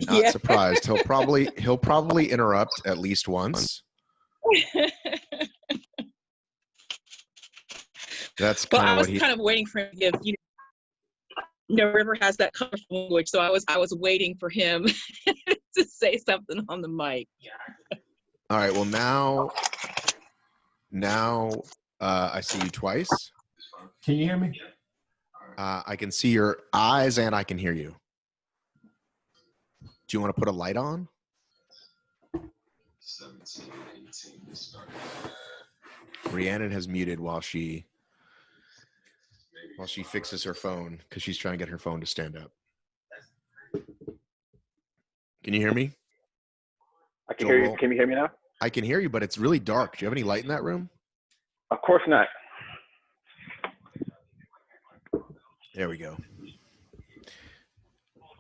Not Yeah. surprised. He'll probably interrupt at least once. That's Well, kind I of was what he. kind of waiting for him to give, River has that colorful language, so I was waiting for him to say something on the mic. All right. Well, now I see you twice. Can you hear me? I can see your eyes and I can hear you. Do you want to put a light on? 17, 18, Rhiannon has muted while she fixes her phone because she's trying to get her phone to stand up. Can you hear me? I can hear you. Can you hear me now? I can hear you, but it's really dark. Do you have any light in that room? Of course not. There we go.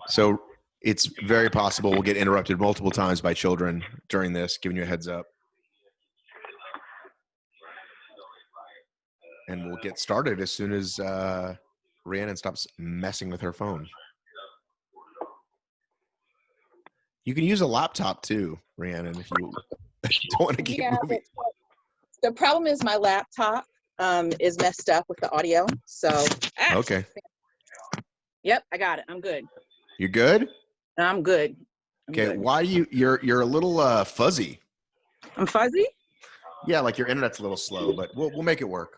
So it's very possible we'll get interrupted multiple times by children during this, giving you a heads up. And we'll get started as soon as Rhiannon stops messing with her phone. You can use a laptop too, Rhiannon, if you don't want to keep moving. The problem is my laptop is messed up with the audio. So okay. Yep, I got it. I'm good. You're good? I'm good. Okay, good. why you're a little fuzzy? I'm fuzzy? Yeah, like your internet's a little slow, but we'll make it work.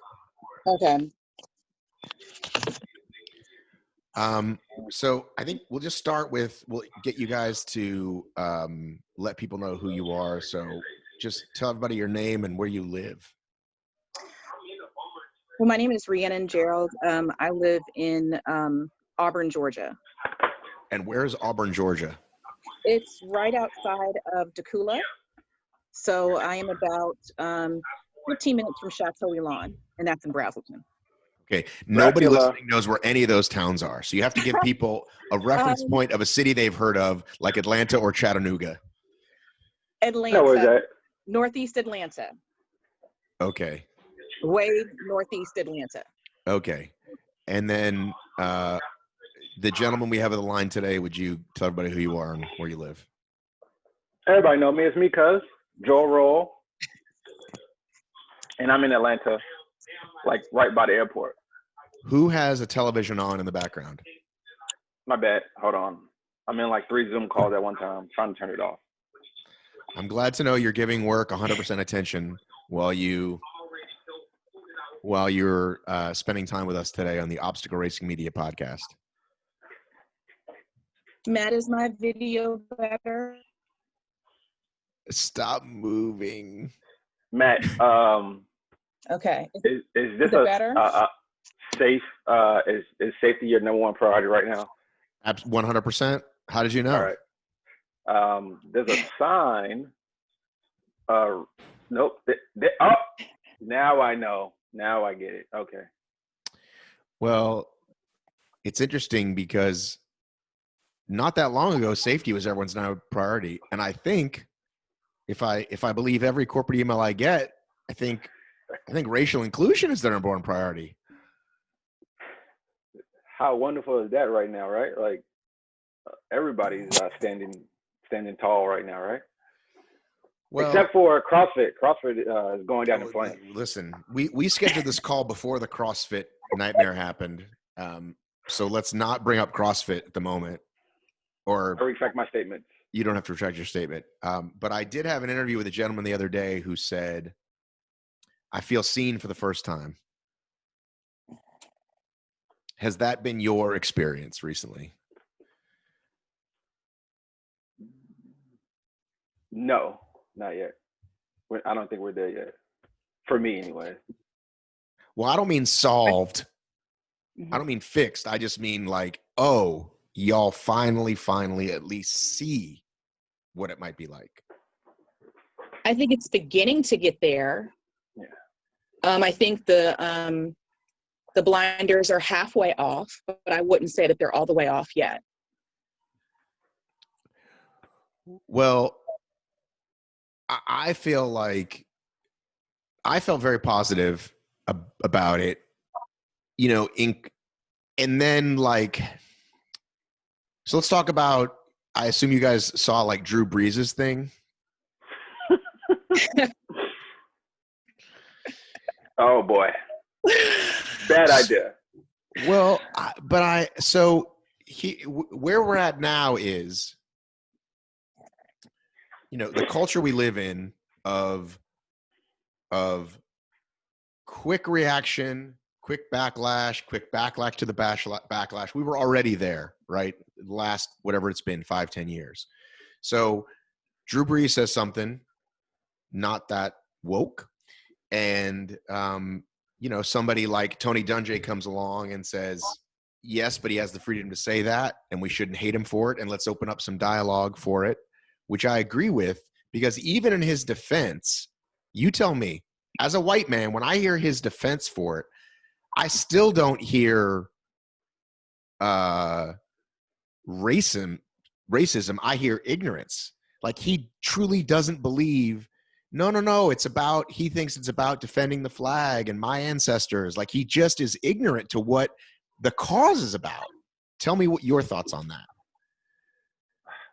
Okay. So I think we'll just start with, we'll get you guys to let people know who you are. So just tell everybody your name and where you live. Well, my name is Rhiannon Gerald. I live in Auburn, Georgia. And where's Auburn, Georgia? It's right outside of Decula. So I am about 15 minutes from Chateau Elan, and that's in Brazelton. Okay, nobody listening knows where any of those towns are. So you have to give people a reference point of a city they've heard of, like Atlanta or Chattanooga. Atlanta, Northeast Atlanta. Okay. Way Northeast Atlanta. Okay. And then the gentleman we have on the line today, would you tell everybody who you are and where you live? Everybody know me. It's me, cuz Joll. And I'm in Atlanta, like right by the airport. Who has a television on in the background? My bad. Hold on. I'm in like 3 Zoom calls at one time. I'm trying to turn it off. I'm glad to know you're giving work 100% attention while you're spending time with us today on the Obstacle Racing Media podcast. Matt, is my video better? Stop moving. Matt, okay. Is this better? Safe? Is safety your number one priority right now? 100%. How did you know? All right. There's a sign. Nope. Now I know. Now I get it. Okay. Well, it's interesting because not that long ago, safety was everyone's now priority. And I think if I believe every corporate email I get, I think racial inclusion is their number one priority. How wonderful is that right now, right? Like everybody's standing tall right now, right? Well, except for CrossFit. CrossFit is going down in flames. Listen, we scheduled this call before the CrossFit nightmare happened. So let's not bring up CrossFit at the moment. Or I retract my statement. You don't have to retract your statement. But I did have an interview with a gentleman the other day who said, I feel seen for the first time. Has that been your experience recently? No, not yet. I don't think we're there yet. For me, anyway. Well, I don't mean solved. I don't mean fixed. I just mean like, oh, y'all finally at least see what it might be like. I think it's beginning to get there. Yeah. I think the blinders are halfway off, but I wouldn't say that they're all the way off yet. Well, I feel like I felt very positive about it, and then like So let's talk about, I assume you guys saw like Drew Brees' thing. Oh boy. Bad idea. Well, where we're at now is, the culture we live in of quick reaction, quick backlash to the backlash. We were already there, right? Last, whatever it's been, 5-10 years. So Drew Brees says something not that woke. And, somebody like Tony Dungy comes along and says, yes, but he has the freedom to say that, and we shouldn't hate him for it. And let's open up some dialogue for it, which I agree with, because even in his defense, you tell me, as a white man, when I hear his defense for it, I still don't hear racism. I hear ignorance. Like, he truly doesn't believe, no, he thinks it's about defending the flag and my ancestors. Like, he just is ignorant to what the cause is about. Tell me what your thoughts on that.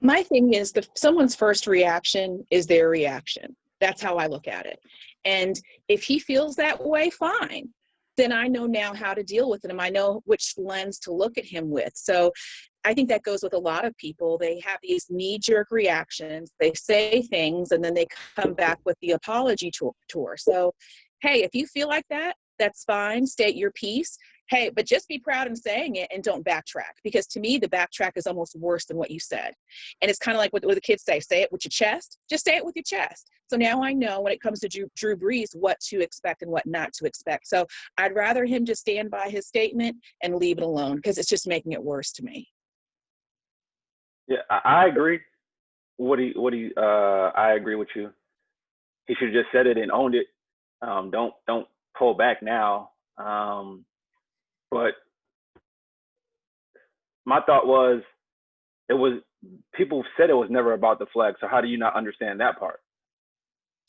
My thing is, someone's first reaction is their reaction. That's how I look at it. And if he feels that way, fine. Then I know now how to deal with him. I know which lens to look at him with. So I think that goes with a lot of people. They have these knee-jerk reactions. They say things, and then they come back with the apology tour. So, hey, if you feel like that, that's fine. State your piece. Hey, but just be proud in saying it and don't backtrack. Because to me, the backtrack is almost worse than what you said. And it's kind of like what the kids say it with your chest. Just say it with your chest. So now I know when it comes to Drew Brees what to expect and what not to expect. So I'd rather him just stand by his statement and leave it alone, because it's just making it worse to me. Yeah, I agree. I agree with you. He should have just said it and owned it. Don't pull back now. But my thought was, people said it was never about the flag. So how do you not understand that part?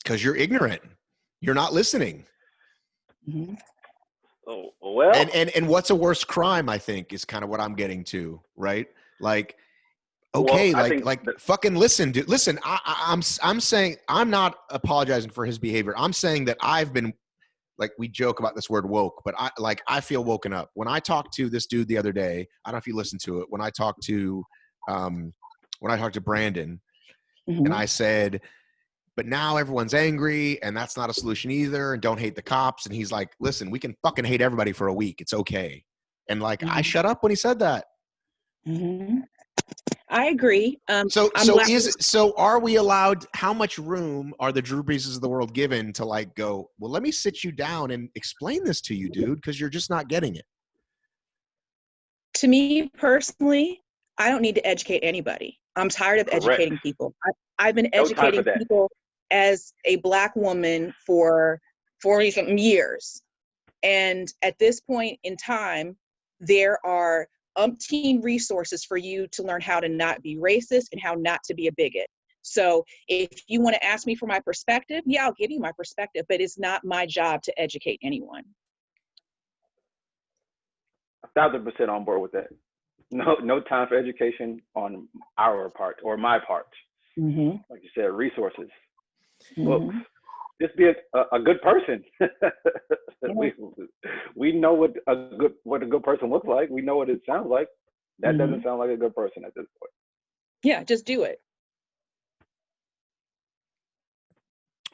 Because you're ignorant. You're not listening. Mm-hmm. Oh, well. And what's a worse crime, I think, is kind of what I'm getting to, right? Like, okay, well, fucking listen, dude. Listen, I'm saying, I'm not apologizing for his behavior. I'm saying that I've been, like, we joke about this word woke, but I feel woken up. When I talked to this dude the other day, I don't know if you listened to it, when I talked to Brandon, Mm-hmm. and I said, but now everyone's angry, and that's not a solution either, and don't hate the cops. And he's like, listen, we can fucking hate everybody for a week. It's okay. And like, I shut up when he said that. Mm-hmm. I agree. So are we allowed, how much room are the Drew Breeses of the world given to like go, well, let me sit you down and explain this to you, dude, because you're just not getting it? To me personally, I don't need to educate anybody. I'm tired of educating people. I've been educating people as a Black woman for 40-something years. And at this point in time, there are umpteen resources for you to learn how to not be racist and how not to be a bigot. So if you want to ask me for my perspective, yeah, I'll give you my perspective, but it's not my job to educate anyone. 1,000% on board with that. No time for education on our part or my part. Mm-hmm. Like you said, resources, Mm-hmm. books. Just be a good person. We know what a good person looks like. We know what it sounds like. That doesn't sound like a good person at this point. Yeah, just do it.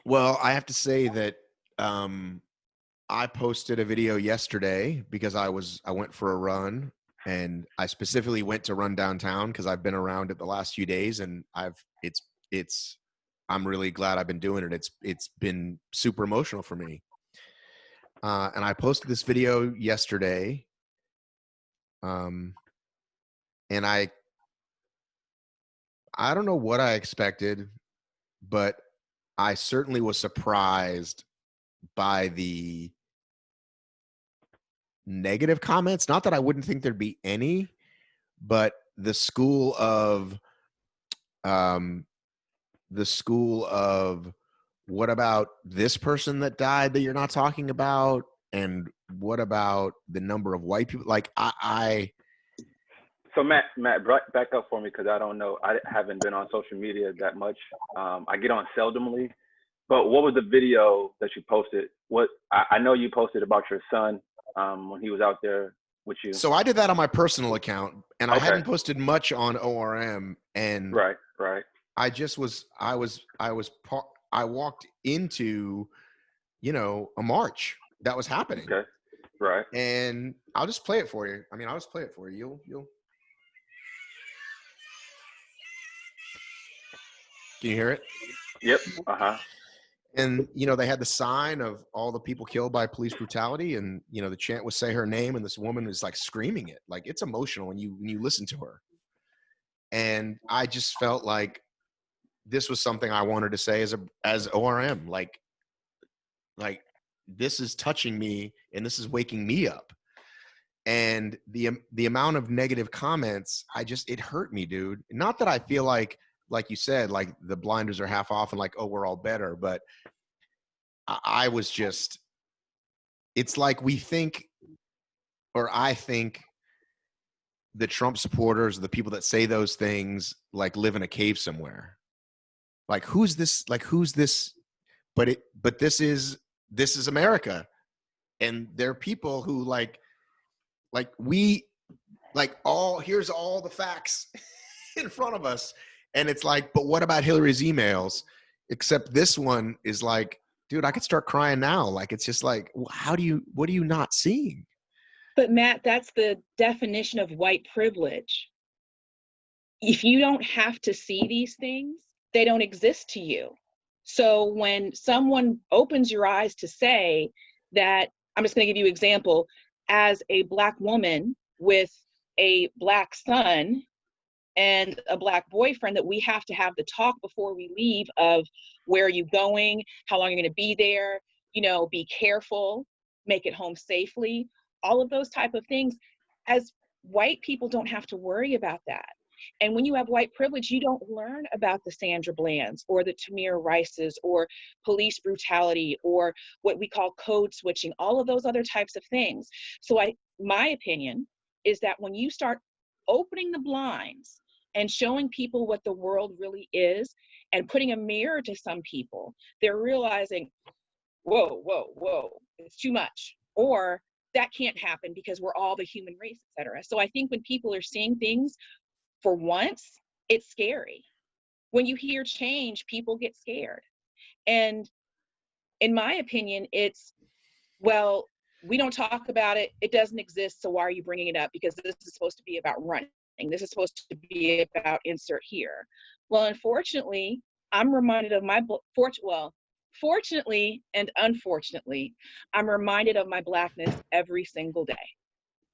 Well, I have to say that I posted a video yesterday because I went for a run, and I specifically went to run downtown because I've been around it the last few days, and I'm really glad I've been doing it. It's been super emotional for me. And I posted this video yesterday. And I don't know what I expected, but I certainly was surprised by the negative comments. Not that I wouldn't think there'd be any, but the school of what about this person that died that you're not talking about? And what about the number of white people? Like, So Matt, back up for me because I don't know. I haven't been on social media that much. I get on seldomly. But what was the video that you posted? What I know you posted about your son when he was out there with you. So I did that on my personal account, and I Okay. hadn't posted much on ORM. And Right. I walked into, a march that was happening. Okay. Right. And I'll just play it for you. I mean, I'll just play it for you. You'll. Can you hear it? Yep. Uh-huh. And, they had the sign of all the people killed by police brutality. And, the chant was "Say her name." And this woman is like screaming it. Like, it's emotional when you listen to her. And I just felt like this was something I wanted to say as ORM, like this is touching me and this is waking me up. And the amount of negative comments, it hurt me, dude. Not that I feel like you said, like the blinders are half off and like, oh, we're all better. But I was just, it's like we think, or I think the Trump supporters, the people that say those things, like live in a cave somewhere. Like, who's this? But this is America. And there are people who here's all the facts in front of us. And it's like, but what about Hillary's emails? Except this one is like, dude, I could start crying now. Like, it's just like, what are you not seeing? But Matt, that's the definition of white privilege. If you don't have to see these things, they don't exist to you. So when someone opens your eyes to say that, I'm just going to give you an example, as a Black woman with a Black son and a Black boyfriend, that we have to have the talk before we leave of where are you going, how long you're going to be there, be careful, make it home safely, all of those type of things. As white people don't have to worry about that. And when you have white privilege, you don't learn about the Sandra Bland's or the Tamir Rices or police brutality or what we call code switching, all of those other types of things. So my opinion is that when you start opening the blinds and showing people what the world really is and putting a mirror to some people, they're realizing, whoa, it's too much. Or that can't happen because we're all the human race, et cetera. So I think when people are seeing things for once, it's scary. When you hear change, people get scared. And in my opinion, it's, well, we don't talk about it. It doesn't exist. So why are you bringing it up? Because this is supposed to be about running. This is supposed to be about insert here. Well, unfortunately, I'm reminded of fortunately and unfortunately, I'm reminded of my Blackness every single day,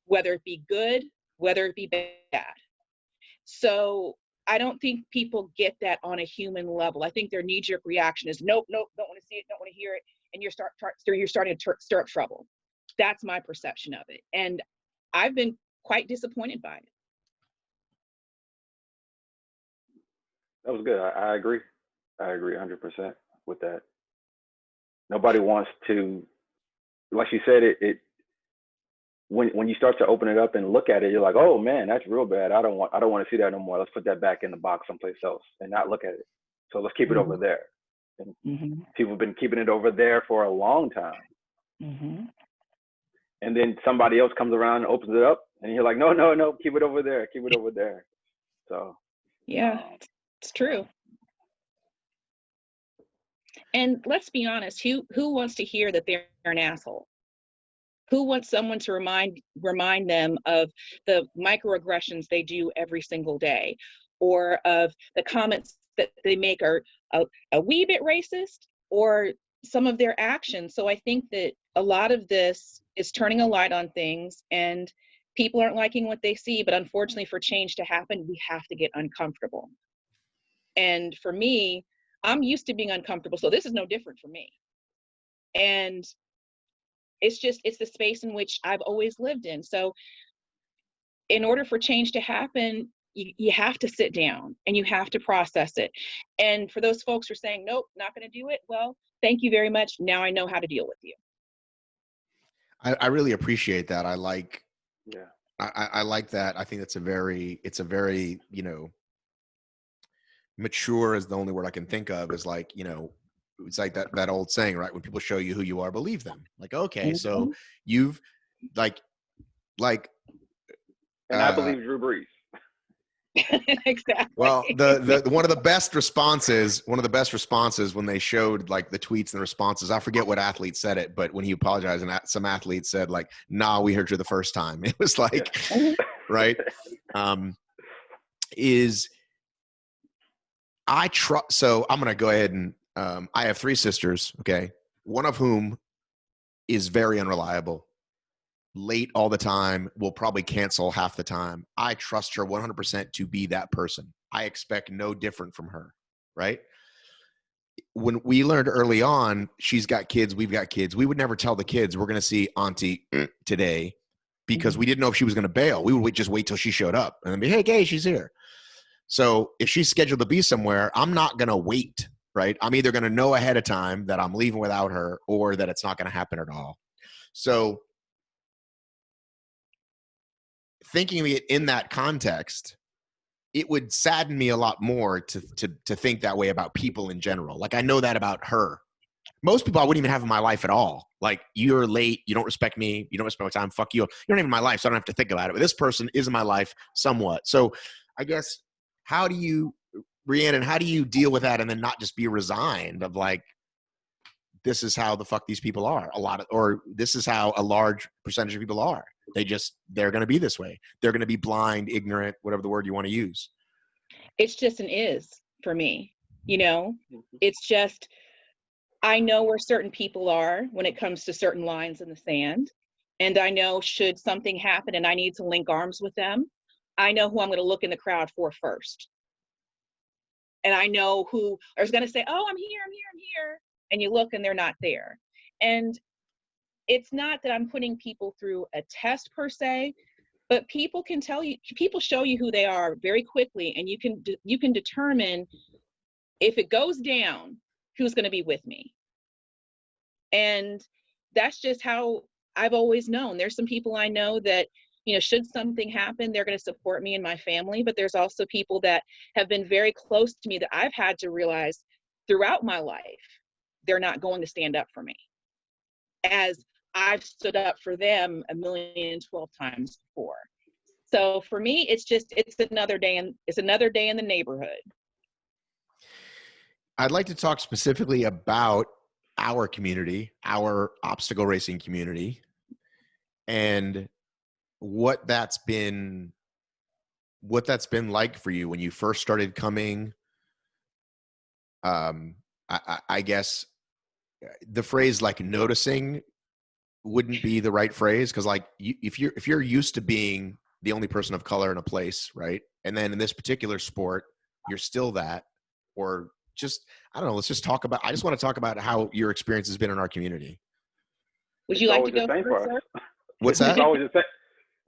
whether it be good, whether it be bad. So I don't think people get that on a human level. I think their knee-jerk reaction is nope, don't want to see it, don't want to hear it, and you're starting to stir up trouble. That's my perception of it, and I've been quite disappointed by it. That was good. I agree. I agree 100% with that. Nobody wants to, like you said, it when you start to open it up and look at it, you're like, oh man, that's real bad. I don't want to see that no more. Let's put that back in the box someplace else and not look at it. So let's keep it over there. And people have been keeping it over there for a long time. And then somebody else comes around and opens it up, and you're like, no, keep it over there, keep it over there. So yeah, it's true. And let's be honest, who wants to hear that they're an asshole? Who wants someone to remind them of the microaggressions they do every single day, or of the comments that they make are a wee bit racist, or some of their actions? So I think that a lot of this is turning a light on things, and people aren't liking what they see. But unfortunately, for change to happen, we have to get uncomfortable. And for me, I'm used to being uncomfortable, so this is no different for me. And it's the space in which I've always lived in. So in order for change to happen, you have to sit down and you have to process it. And for those folks who are saying, nope, not going to do it, well, thank you very much. Now I know how to deal with you. I really appreciate that. I like that. I think it's a very, you know, mature is the only word I can think of, is like, you know, it's like that old saying, right? When people show you who you are, believe them. Like, okay, so Mhm. you've like, And I uh, believe Drew Brees. Exactly. well, the one of the best responses when they showed like the tweets and the responses, I forget what athlete said it, but when he apologized, and some athlete said like, "Nah, we heard you the first time." It was Yeah. like, Mhm. right? Is I trust. So I'm gonna go ahead and I have 3 sisters. Okay, one of whom is very unreliable, late all the time, will probably cancel half the time. I trust her 100% to be that person. I expect no different from her, right? When we learned early on, she's got kids, we've got kids, we would never tell the kids we're going to see Auntie today, because we didn't know if she was going to bail. We would just wait till she showed up and then be, hey, Gay, she's here. So if she's scheduled to be somewhere, I'm not going to wait, right? I'm either going to know ahead of time that I'm leaving without her, or that it's not going to happen at all. So thinking of it in that context, it would sadden me a lot more to think that way about people in general. Like, I know that about her. Most people I wouldn't even have in my life at all. Like, you're late, you don't respect me, you don't respect my time, fuck you. You're not even in my life, so I don't have to think about it. But this person is in my life somewhat. So I guess, how do you, Rhiannon, how do you deal with that and then not just be resigned of like, this is how the fuck these people are, or this is how a large percentage of people are. They're going to be this way. They're going to be blind, ignorant, whatever the word you want to use. It's just an is for me, you know. It's just, I know where certain people are when it comes to certain lines in the sand, and I know, should something happen and I need to link arms with them, I know who I'm going to look in the crowd for first. And I know who is going to say, oh, I'm here, I'm here, I'm here. And you look and they're not there. And it's not that I'm putting people through a test per se, but people show you who they are very quickly. And you can determine, if it goes down, who's going to be with me. And that's just how I've always known. There's some people I know that, you know, should something happen, they're going to support me and my family. But there's also people that have been very close to me that I've had to realize throughout my life, they're not going to stand up for me, as I've stood up for them 1,012 times before. So for me, it's another day in the neighborhood. I'd like to talk specifically about our community, our obstacle racing community, and what that's been like for you when you first started coming. I guess the phrase like noticing wouldn't be the right phrase, because like if you're used to being the only person of color in a place, right? And then in this particular sport, you're still that, or just, I don't know, let's just talk about, I just want to talk about how your experience has been in our community. Would It's you like to always go the same first, for us. sir? What's It's that? always the same.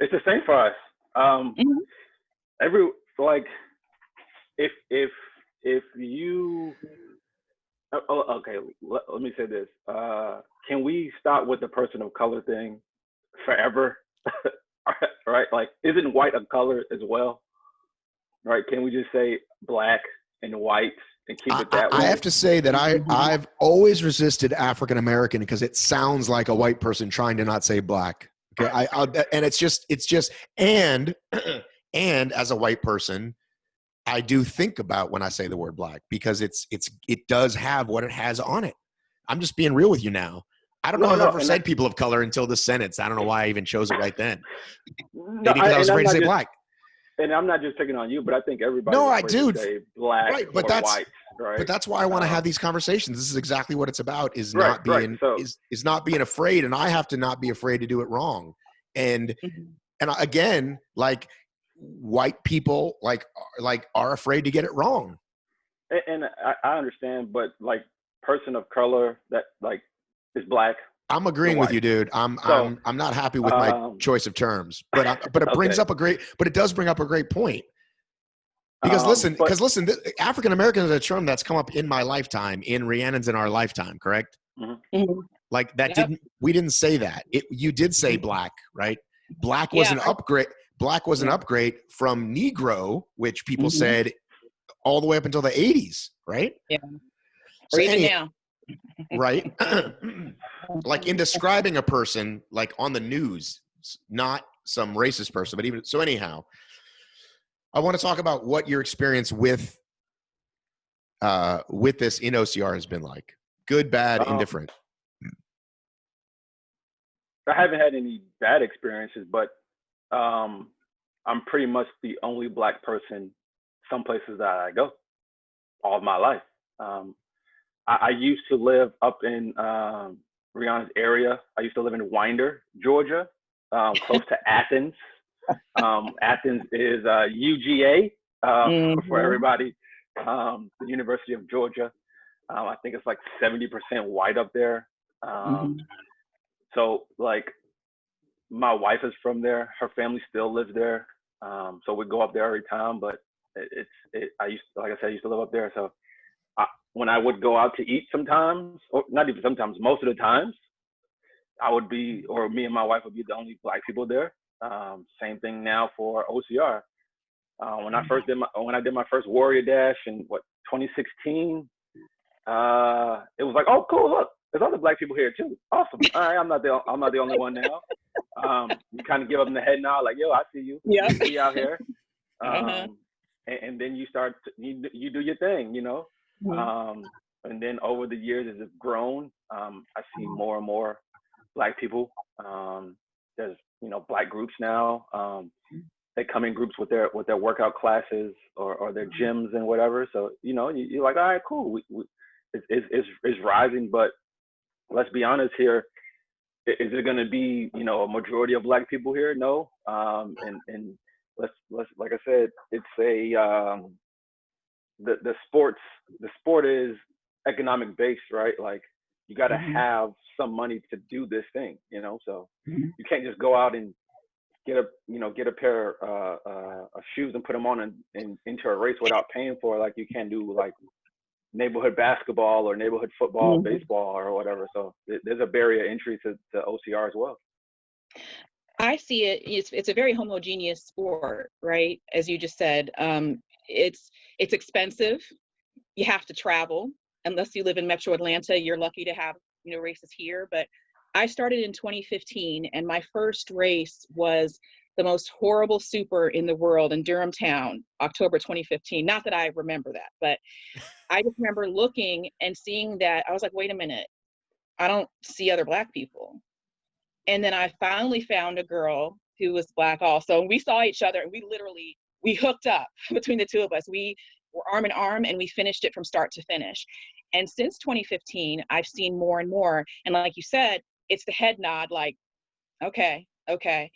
It's the same for us. Mhm. Like, if you, okay, let me say this. Can we stop with the person of color thing forever? Right? Like, isn't white a color as well? Right? Can we just say black and white and keep it that I way? have to say that I've always resisted African American, because it sounds like a white person trying to not say black. Okay, and it's just and and as a white person, I do think about when I say the word black, because it does have what it has on it. I'm just being real with you now. I don't know if I've ever said people of color until this sentence. I don't know why I even chose it right then. Maybe because I was afraid to say black. And I'm not just picking on you, but I think everybody's No, afraid to say black, right, or white, right? But that's why I want to have these conversations. This is exactly what it's about, is Right, not being right. So, is not being afraid, and I have to not be afraid to do it wrong. And again, like, white people are afraid to get it wrong. and I understand, but like, person of color that like is black. I'm agreeing with you, dude. I'm not happy with my choice of terms, but it brings up it does bring up a great point. Because listen, African American is a term that's come up in my lifetime, in Rhiannon's, in our lifetime, correct? Mhm. Like that we didn't say that. You did say black, right? Black was Yeah. an upgrade. Black was an Yeah. upgrade from Negro, which people Mhm. said all the way up until the 80s, right? Yeah. So Or even now. right? Like in describing a person, like on the news, not some racist person, but even so. Anyhow, I want to talk about what your experience with this in OCR has been like. Good, bad, Um, indifferent. I haven't had any bad experiences, but I'm pretty much the only Black person some places that I go all of my life. Um, I used to live up in Rhiannon's area. I used to live in Winder, Georgia, close to Athens. Athens is UGA for Mhm. everybody, the University of Georgia. I think it's like 70% white up there. Mhm. So like my wife is from there. Her family still lives there. So we go up there every time, but like I said, I used to live up there. So when I would go out to eat sometimes, or not even sometimes, most of the times, I would be, or me and my wife would be the only Black people there. Same thing now for OCR. When I did my first Warrior Dash in 2016, it was like, oh cool, look, there's other Black people here too. Awesome. All right, I'm not the only one now. You kind of give them the head nod, like, yo, I see you. Yeah. We out here. Uh-huh. And then you start, you do your thing, you know. Mhm. And then over the years, as it's grown, I see more and more Black people. There's Black groups now. They come in groups with their workout classes or their gyms and whatever. So you're like, all right, cool. It's rising, but let's be honest here. Is it going to be a majority of Black people here? No. And let's like I said, it's the sport is economic based, right? Like you got to Mhm. have some money to do this thing, so Mhm. you can't just go out and get a pair of shoes and put them on and into a race without paying for it, like you can do like neighborhood basketball or neighborhood football, Mhm. baseball or whatever. So there's a barrier entry to OCR as well. I see it's a very homogeneous sport, right? As you just said, it's expensive. You have to travel. Unless you live in Metro Atlanta, you're lucky to have races here. But I started in 2015, and my first race was the most horrible super in the world in Durham Town, October 2015. Not that I remember that, but I just remember looking and seeing that. I was like, wait a minute, I don't see other Black people. And then I finally found a girl who was Black also. And we saw each other and we hooked up between the two of us. We were arm in arm and we finished it from start to finish. And since 2015, I've seen more and more. And like you said, it's the head nod, like, okay, okay.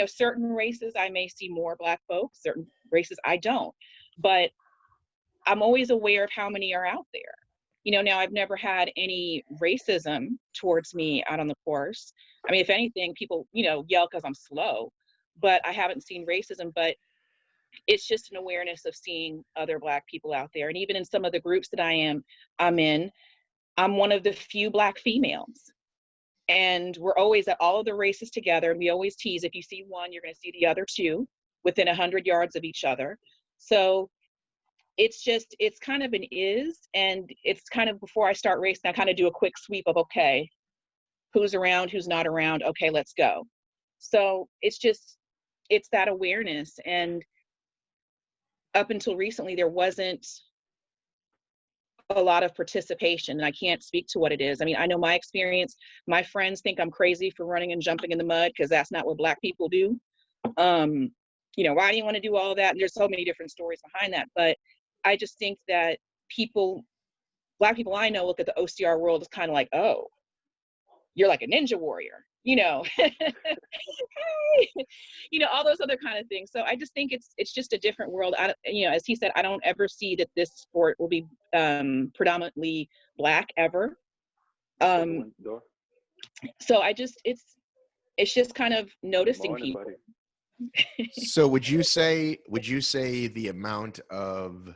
Certain races I may see more Black folks, certain races I don't. But I'm always aware of how many are out there. Now I've never had any racism towards me out on the course. I mean, if anything, people, yell because I'm slow, but I haven't seen racism. But it's just an awareness of seeing other Black people out there. And even in some of the groups that I'm in, I'm one of the few Black females. And we're always at all of the races together. And we always tease, if you see one, you're going to see the other two within 100 yards of each other. So it's kind of and it's kind of, before I start racing, I kind of do a quick sweep of, okay, who's around, who's not around, okay, let's go. So it's that awareness. And up until recently, there wasn't a lot of participation, and I can't speak to what it is. I mean, I know my experience, my friends think I'm crazy for running and jumping in the mud because that's not what Black people do. Why do you want to do all of that? And there's so many different stories behind that. But I just think that Black people I know look at the OCR world as kind of like, oh, you're like a ninja warrior, all those other kind of things. So I just think it's just a different world. As he said, I don't ever see that this sport will be predominantly Black ever. So it's just kind of noticing people. So would you say the amount of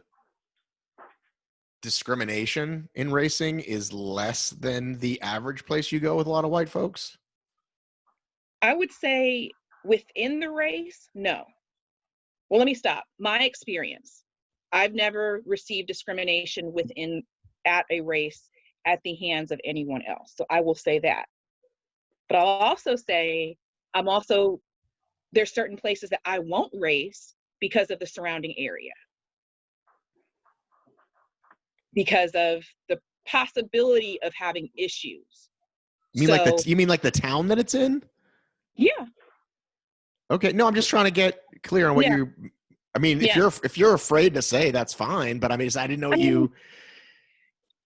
discrimination in racing is less than the average place you go with a lot of white folks? I would say within the race, no. Well, let me stop. My experience, I've never received discrimination at a race at the hands of anyone else. So I will say that. But I'll also say, there's certain places that I won't race because of the surrounding area, because of the possibility of having issues. You mean like the town that it's in? Yeah. Okay. No, I'm just trying to get clear on what if you're afraid to say, that's fine. But I didn't know you.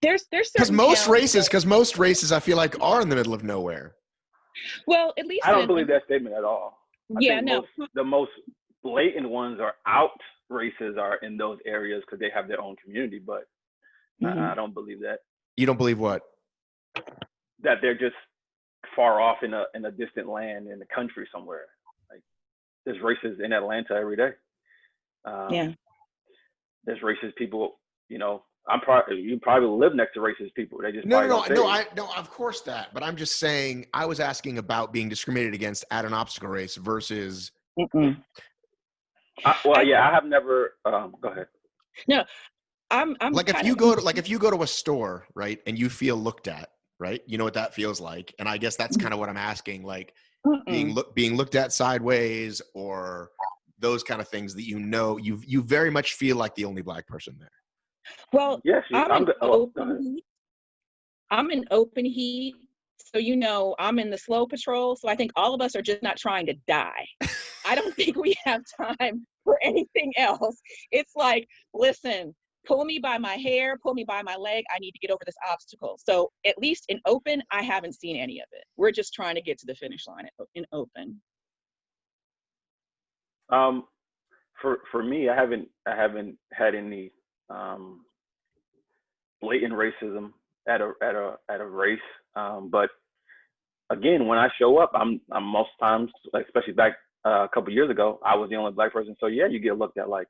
There's because most races I feel like are in the middle of nowhere. Well, at least I don't believe that statement at all. I think the most blatant ones are out races are in those areas because they have their own community, but I don't believe that. You don't believe what? That they're just far off in a distant land in the country somewhere. Like there's races in Atlanta every day. There's racist people, you probably live next to racist people. They just no, of course that. But I'm just saying, I was asking about being discriminated against at an obstacle race versus. I have never. Go ahead. No, I'm like if you go to a store, right, and you feel looked at, right, you know what that feels like, and I guess that's kind of what I'm asking, like being looked at sideways or those kind of things that you very much feel like the only Black person there. Well, yes, I'm in open heat, so I'm in the slow patrol. So I think all of us are just not trying to die. I don't think we have time for anything else. It's like, listen, pull me by my hair, pull me by my leg. I need to get over this obstacle. So at least in open, I haven't seen any of it. We're just trying to get to the finish line in open. For me, I haven't had any blatant racism at a race. But again, when I show up, I'm most times, like especially back a couple years ago, I was the only Black person. So yeah, you get looked at like,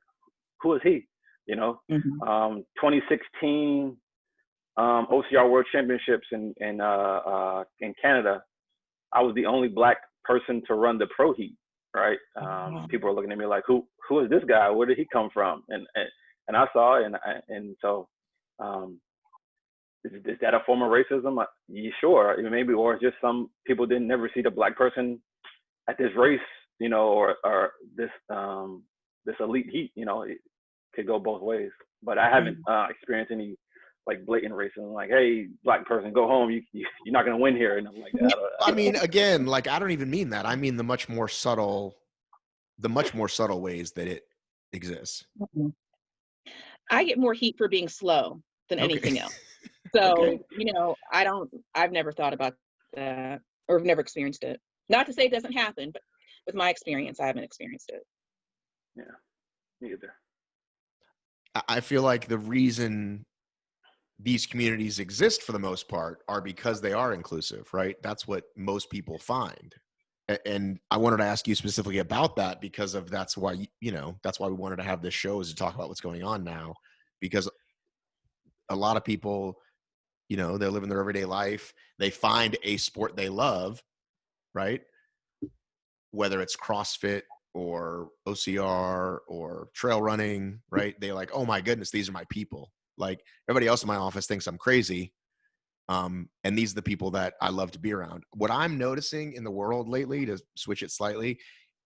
who is he? 2016 OCR World Championships in Canada, I was the only Black person to run the pro heat. Right? People are looking at me like, who is this guy? Where did he come from? And I saw it, and so is that a form of racism? Yeah, sure, maybe, or it's just some people didn't never see the Black person at this race, or this elite heat. It could go both ways. But I haven't experienced any like blatant racism, like, hey, Black person, go home. You're not gonna win here, and like that. Again, like I don't even mean that. I mean the much more subtle ways that it exists. I get more heat for being slow than anything else. So, I've never thought about that or never experienced it. Not to say it doesn't happen, but with my experience, I haven't experienced it. Yeah, me either. I feel like the reason these communities exist for the most part are because they are inclusive, right? That's what most people find. And I wanted to ask you specifically about that because that's why we wanted to have this show, is to talk about what's going on now, because a lot of people, they're living their everyday life. They find a sport they love, right? Whether it's CrossFit or OCR or trail running, right? They're like, oh my goodness, these are my people. Like everybody else in my office thinks I'm crazy. And these are the people that I love to be around. What I'm noticing in the world lately, to switch it slightly,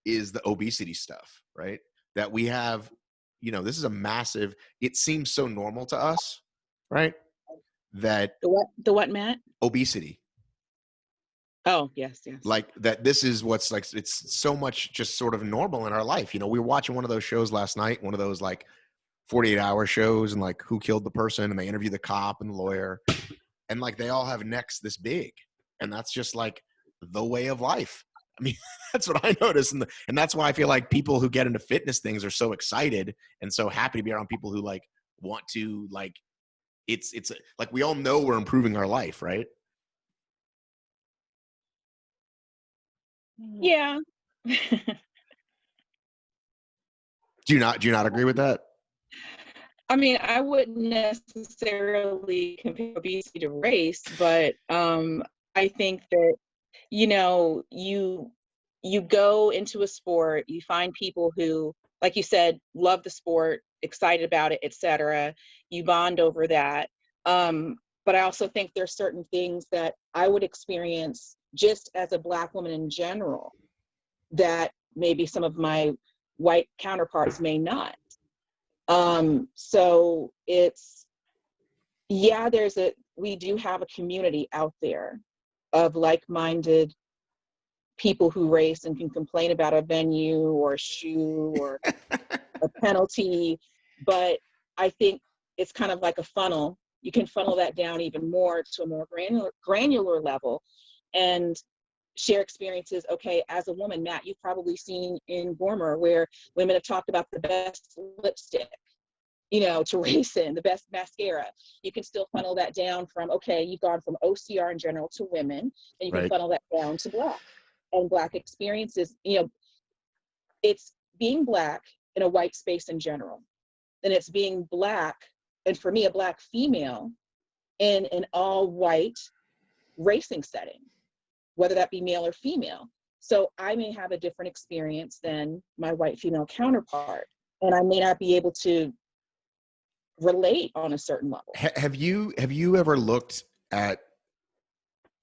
is the obesity stuff, right? That we have, this is a massive, it seems so normal to us, right? That the what, Matt? Obesity. Oh, yes. Like that, this is what's like, it's so much just sort of normal in our life. We were watching one of those shows last night, one of those like 48-hour shows, and like who killed the person, and they interview the cop and the lawyer, and like they all have necks this big, and that's just like the way of life. I mean, that's what I noticed, and that's why I feel like people who get into fitness things are so excited and so happy to be around people who like want to, like, it's like we all know we're improving our life, right? Yeah. Do you not agree with that? I mean, I wouldn't necessarily compare obesity to race, but I think that, you go into a sport, you find people who, like you said, love the sport, excited about it, etc. You bond over that. But I also think there's certain things that I would experience just as a Black woman in general that maybe some of my white counterparts may not. So it's, yeah, we do have a community out there of like-minded people who race and can complain about a venue or a shoe or a penalty. But I think it's kind of like a funnel. You can funnel that down even more to a more granular level and share experiences. Okay, as a woman, Matt, you've probably seen in Gormer where women have talked about the best lipstick, to race in, the best mascara. You can still funnel that down from, okay, you've gone from OCR in general to women, and you can Right. funnel that down to Black and Black experiences. It's being Black in a white space in general. And it's being Black, and for me, a Black female in an all white racing setting, whether that be male or female. So I may have a different experience than my white female counterpart, and I may not be able to relate on a certain level. Have you ever looked at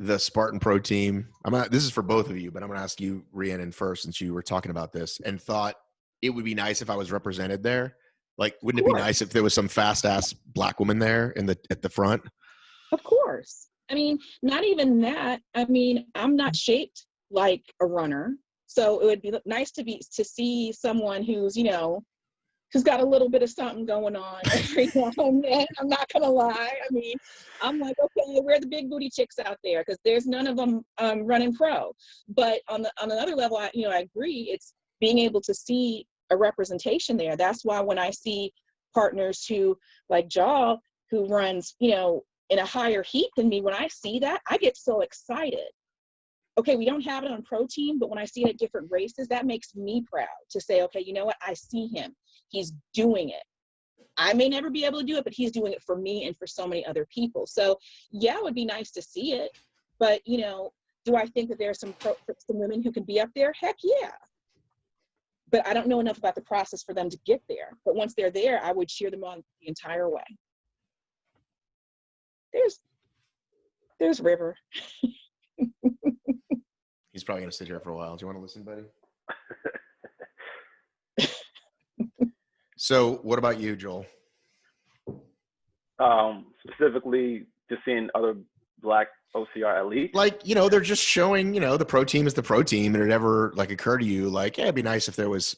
the Spartan Pro team? This is for both of you, but I'm going to ask you, Rhiannon, first, since you were talking about this, and thought it would be nice if I was represented there. Like, wouldn't it be nice if there was some fast ass Black woman there at the front? Of course. I mean, not even that. I mean, I'm not shaped like a runner, so it would be nice to see someone who's who's got a little bit of something going on every now and then. I'm not gonna lie. I mean, I'm like, okay, where are the big booty chicks out there? Because there's none of them running pro. But on another level, I agree. It's being able to see a representation there. That's why when I see partners who, like Joll, who runs, in a higher heat than me, when I see that, I get so excited. Okay, we don't have it on pro team, but when I see it at different races, that makes me proud to say, okay, you know what? I see him. He's doing it. I may never be able to do it, but he's doing it for me and for so many other people. So yeah, it would be nice to see it. But, do I think that there are some women who can be up there? Heck yeah. But I don't know enough about the process for them to get there. But once they're there, I would cheer them on the entire way. There's River. He's probably going to sit here for a while. Do you want to listen, buddy? So what about you, Joel? Specifically, just seeing other Black OCR elites. Like, they're just showing, the pro team is the pro team. And it ever occur to you yeah, it'd be nice if there was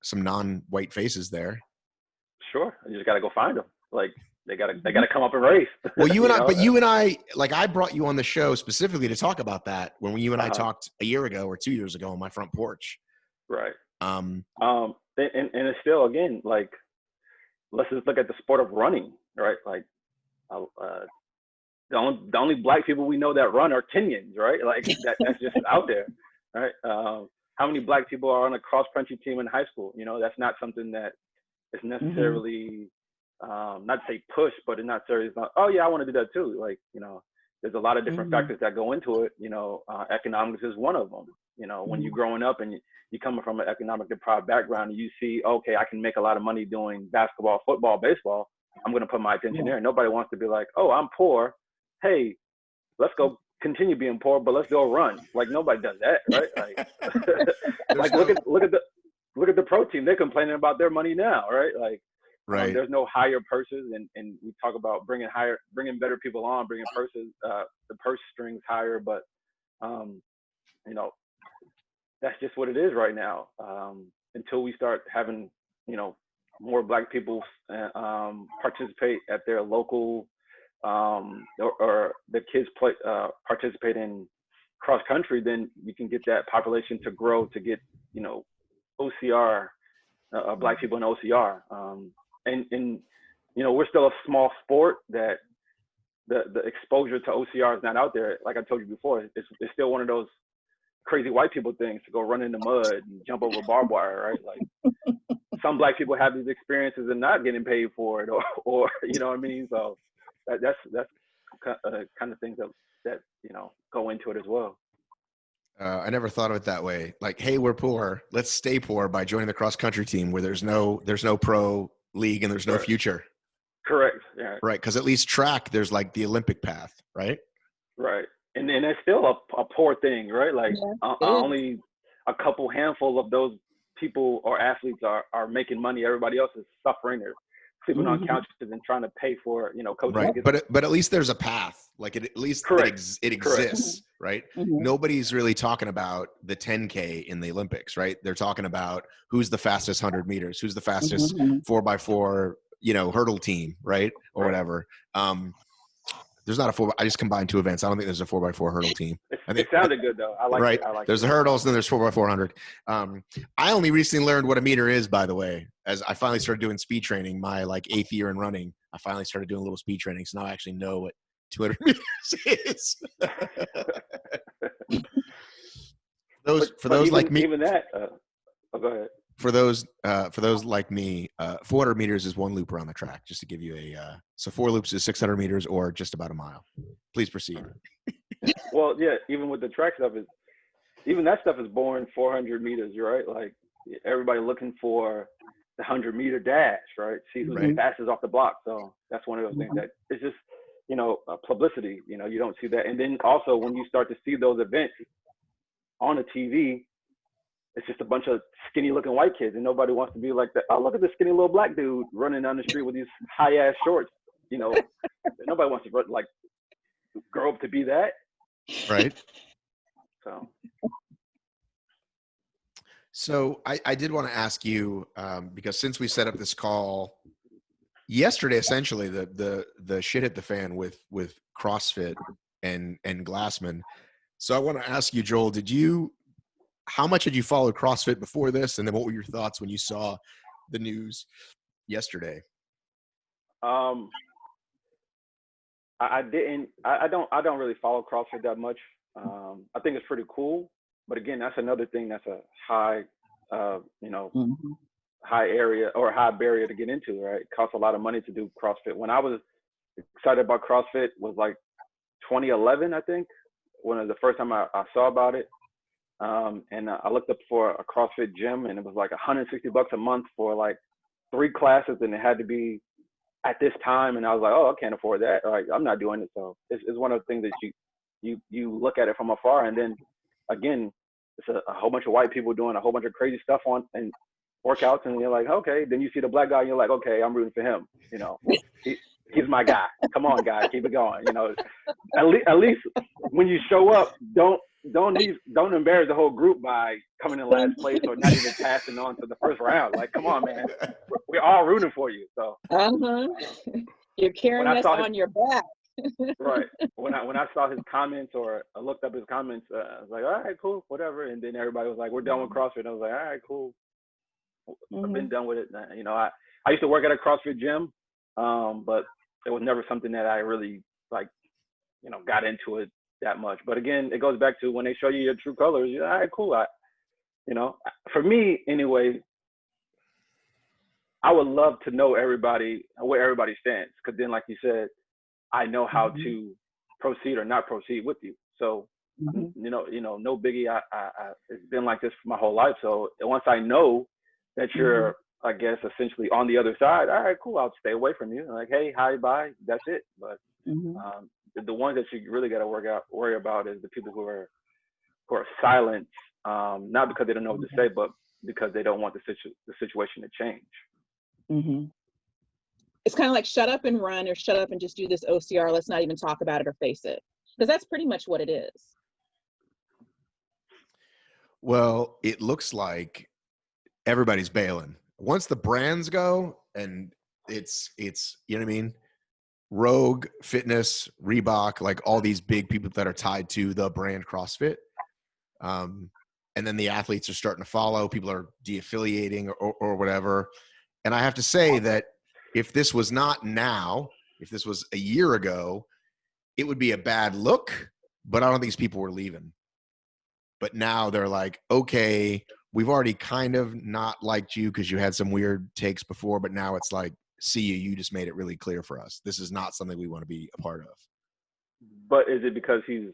some non-white faces there. Sure. You just got to go find them. They gotta come up and race. Well, you and I, I brought you on the show specifically to talk about that when you and I talked a year ago or 2 years ago on my front porch. Right. And it's still, again, let's just look at the sport of running, right? The only Black people we know that run are Kenyans, right? That's just out there, right? How many Black people are on a cross country team in high school? That's not something that is necessarily not to say push, but it's not serious. Oh yeah, I want to do that too. There's a lot of different factors that go into it. Economics is one of them. When you're growing up and you coming from an economic deprived background, and you see, okay, I can make a lot of money doing basketball, football, baseball. I'm going to put my attention there. Nobody wants to be like, oh, I'm poor. Hey, let's go continue being poor, but let's go run. Nobody does that, right? Look at the pro team. They're complaining about their money now, right? Right. There's no higher purses, and we talk about bringing better people on, bringing purses, the purse strings higher. But that's just what it is right now. Until we start having more Black people participate at their local, or the kids participate in cross country, then we can get that population to grow to get OCR, Black people in OCR. And we're still a small sport that the exposure to OCR is not out there. Like I told you before, it's still one of those crazy white people things to go run in the mud and jump over barbed wire, right? Some Black people have these experiences and not getting paid for it, or you know what I mean? So that's kind of things that go into it as well. I never thought of it that way. Like, hey, we're poor. Let's stay poor by joining the cross country team where there's no pro league and there's no Correct. future. Correct. Yeah. Right. Because at least track, there's like the Olympic path, right? Right. And that's still a poor thing, right? Like Yeah, it is. only a couple handful of those people or athletes are making money. Everybody else is suffering or sleeping on Mhm. couches and trying to pay for, coach Right. tickets. But at least there's a path. Like at least Correct. it Correct. exists, right? Mhm. Nobody's really talking about the 10K in the Olympics, right? They're talking about who's the fastest 100 meters, who's the fastest Mhm. 4x4, hurdle team, right? Or Right. whatever. There's not a four. I just combined two events. I don't think there's a 4x4 hurdle team. I It think sounded good though. I like right. it. I like There's it. the hurdles, then there's 4x400. I only recently learned what a meter is, by the way, as I finally started doing speed training. My like 8th year in running, I finally started doing a little speed training, so now I actually know what 200 meters is. For those like me, even that. Go ahead. For those like me, 400 meters is one loop around the track. Just to give you so 4 loops is 600 meters or just about a mile. Please proceed. Well, yeah. Even with the track stuff even that stuff is born 400 meters, right? Like everybody looking for the 100-meter dash, right? See who's the fastest off the block. So that's one of those things that it's just, publicity. You don't see that. And then also when you start to see those events on the TV, it's just a bunch of skinny looking white kids and nobody wants to be like that. Oh, look at this skinny little black dude running down the street with these high ass shorts. Nobody wants to grow up to be that. Right. So I did want to ask you, because since we set up this call yesterday, essentially the shit hit the fan with CrossFit and Glassman. So I want to ask you, Joel, how much had you followed CrossFit before this? And then what were your thoughts when you saw the news yesterday? I didn't. I don't really follow CrossFit that much. I think it's pretty cool, but again, that's another thing that's a high, high area or high barrier to get into. Right, it costs a lot of money to do CrossFit. When I was excited about CrossFit was like 2011, I think, when it was the first time I saw about it. And I looked up for a CrossFit gym, and it was like $160 a month for like 3 classes, and it had to be at this time. And I was like, oh, I can't afford that. Like, I'm not doing it. So it's one of the things that you look at it from afar, and then again, it's a whole bunch of white people doing a whole bunch of crazy stuff on and workouts, and you're like, okay. Then you see the black guy, and you're like, okay, I'm rooting for him. He's my guy. Come on, guy, keep it going. At least when you show up, don't embarrass the whole group by coming in last place or not even passing on to the first round. Like, come on, man, we're all rooting for you. So you're carrying us on your back. Right. When I saw his comments or I looked up his comments, I was like, all right, cool, whatever. And then everybody was like, we're done with CrossFit. And I was like, all right, cool. I've been done with it. I used to work at a CrossFit gym, but it was never something that I really got into it that much. But again, it goes back to when they show you your true colors. You're all right, cool. For me anyway, I would love to know where everybody stands, because then, like you said, I know how to proceed or not proceed with you. So, no biggie. I it's been like this for my whole life. So once I know that you're, I guess, essentially on the other side, all right, cool, I'll stay away from you. Like, hey, hi, bye, that's it. But the ones that you really got to worry about is the people who are silent, not because they don't know what to say, but because they don't want the situation to change. It's kind of like shut up and run, or shut up and just do this OCR. Let's not even talk about it or face it, because that's pretty much what it is. Well, it looks like everybody's bailing. Once the brands go, and it's you know what I mean, Rogue Fitness, Reebok, like all these big people that are tied to the brand CrossFit. And then the athletes are starting to follow. People are de-affiliating or whatever. And I have to say that if this was not now, if this was a year ago, it would be a bad look, but I don't think these people were leaving. But now they're like, okay, we've already kind of not liked you because you had some weird takes before, but now it's like, see you just made it really clear for us. This is not something we want to be a part of. But is it because he's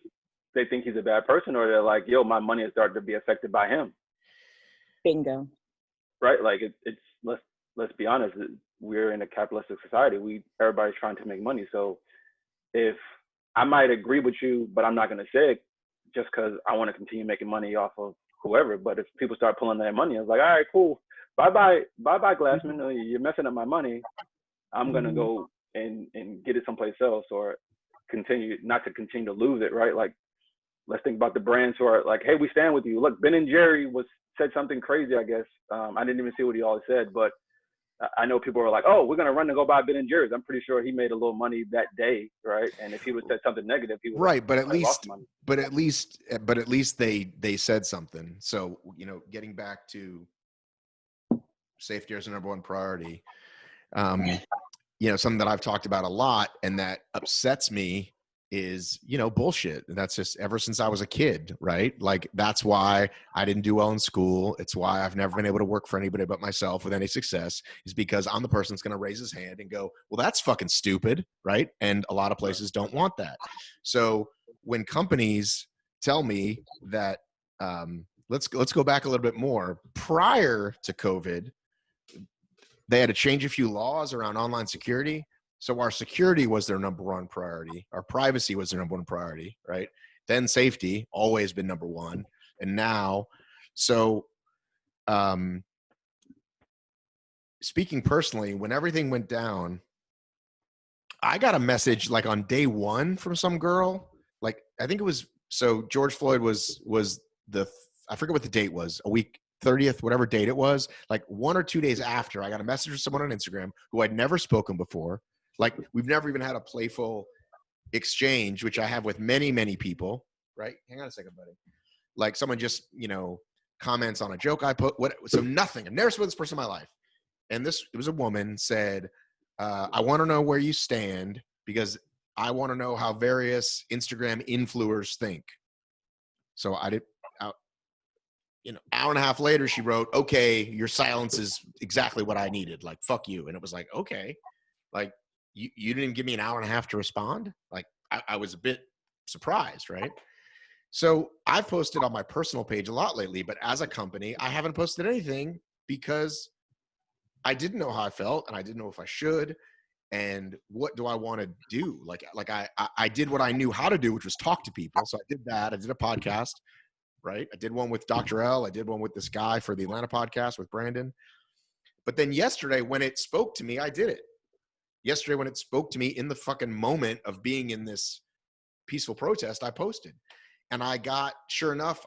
they think he's a bad person, or they're like, yo, my money is starting to be affected by him. Bingo. Right? Like it's let's be honest, we're in a capitalistic society. Everybody's trying to make money. So if I might agree with you, but I'm not going to say it just because I want to continue making money off of whoever. But if people start pulling their money, it's like, all right, cool. Bye-bye, Glassman. You're messing up my money. I'm going to go and get it someplace else, or continue to lose it, right? Like, let's think about the brands who are like, hey, we stand with you. Look, Ben and Jerry said something crazy, I guess. I didn't even see what he all said, but I know people were like, oh, we're going to run to go buy Ben and Jerry's. I'm pretty sure he made a little money that day, right? And if he would have said something negative, he would right. But at least, money. but at least they said something. So, you know, getting back to safety as a number one priority, you know, something that I've talked about a lot and that upsets me is, you know, bullshit. That's just ever since I was a kid, right? Like, that's why I didn't do well in school. It's why I've never been able to work for anybody but myself with any success, is because I'm the person that's going to raise his hand and go, well, that's fucking stupid, right? And a lot of places don't want that. So when companies tell me that, let's go back a little bit more. Prior to COVID, they had to change a few laws around online security. So our security was their number one priority. Our privacy was their number one priority, right? Then safety, always been number one. And now, so speaking personally, when everything went down, I got a message like on day one from some girl. Like, I think it was, so George Floyd was I forget what the date was, a week, 30th, whatever date it was, like 1 or 2 days after, I got a message from someone on Instagram who I'd never spoken before. Like, we've never even had a playful exchange, which I have with many, many people, right? Hang on a second, buddy. Like, someone just, you know, comments on a joke I put, so nothing. I've never spoken to this person in my life. And it was a woman, said, I want to know where you stand because I want to know how various Instagram influencers think. So you know, hour and a half later, she wrote, okay, your silence is exactly what I needed. Like, fuck you. And it was like, okay, like, you didn't give me an hour and a half to respond. Like, I was a bit surprised, right? So I've posted on my personal page a lot lately, but as a company, I haven't posted anything because I didn't know how I felt and I didn't know if I should. And what do I want to do? Like I did what I knew how to do, which was talk to people. So I did that. I did a podcast, right? I did one with Dr. L. I did one with this guy for the Atlanta podcast with Brandon. But then yesterday, when it spoke to me, I did it. Yesterday, when it spoke to me in the fucking moment of being in this peaceful protest, I posted. And sure enough,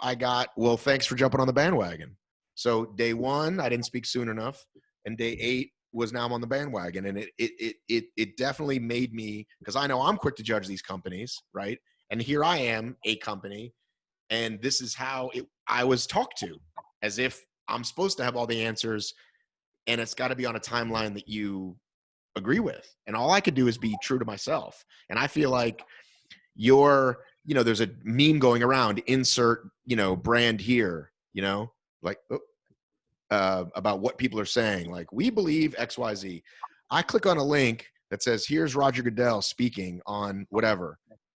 well, thanks for jumping on the bandwagon. So day 1, I didn't speak soon enough. And day 8 was now I'm on the bandwagon. And it definitely made me, because I know I'm quick to judge these companies, right? And here I am, a company, and this is how I was talked to, as if I'm supposed to have all the answers, and it's got to be on a timeline that you agree with. And all I could do is be true to myself. And I feel like there's a meme going around, insert, brand here, like about what people are saying. Like, we believe XYZ. I click on a link that says, here's Roger Goodell speaking on whatever.